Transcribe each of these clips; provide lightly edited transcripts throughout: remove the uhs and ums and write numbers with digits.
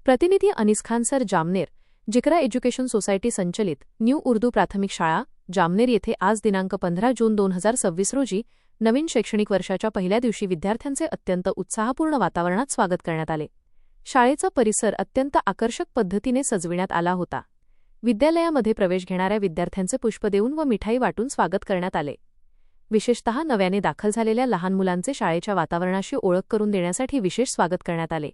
प्रतिनिधी अनीस खान सर जामनेर जिकरा education society संचलित न्यू उर्दू प्राथमिक शाळा जामनेर येथे आज दिनांक 15 जून 2026 रोजी नवीन शैक्षणिक वर्षाच्या पहिल्या दिवशी विद्यार्थ्यांचे अत्यंत उत्साहपूर्ण वातावरणात स्वागत करण्यात आले। शाळेचा परिसर अत्यंत आकर्षक पद्धतीने सजविण्यात आला होता। विद्यालयामध्ये प्रवेश घेणाऱ्या विद्यार्थ्यांचे पुष्प देऊन व मिठाई वाटून स्वागत करण्यात आले। विशेषतः नव्याने दाखल झालेल्या लहान मुलांचे शाळेच्या वातावरणाशी ओळख करून देण्यासाठी विशेष स्वागत करण्यात आले,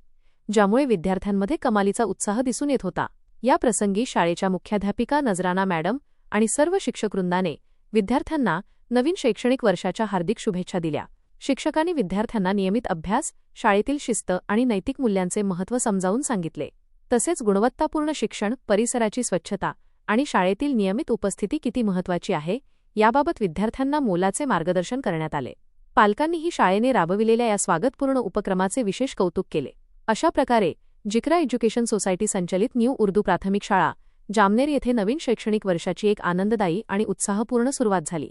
ज्यामुळे विद्यार्थ्यांमध्ये कमालीचा उत्साह दिसून येत होता। या प्रसंगी शाळेच्या मुख्याध्यापिका नजराना मॅडम आणि सर्व शिक्षकवृंदाने विद्यार्थ्यांना नवीन शैक्षणिक वर्षाच्या हार्दिक शुभेच्छा दिल्या। शिक्षकांनी विद्यार्थ्यांना नियमित अभ्यास, शाळेतील शिस्त आणि नैतिक मूल्यांचे महत्त्व समजावून सांगितले। तसेच गुणवत्तापूर्ण शिक्षण, परिसराची स्वच्छता आणि शाळेतील नियमित उपस्थिती किती महत्त्वाची आहे याबाबत विद्यार्थ्यांना मोलाचे मार्गदर्शन करण्यात आले। पालकांनीही शाळेने राबविलेल्या या स्वागतपूर्ण उपक्रमाचे विशेष कौतुक केले। अशा प्रकारे जिकरा एज्युकेशन सोसायटी संचलित न्यू उर्दू प्राथमिक शाळा जामनेर येथे नवीन शैक्षणिक वर्षाची एक आनंददायी आणि उत्साहपूर्ण सुरुवात झाली।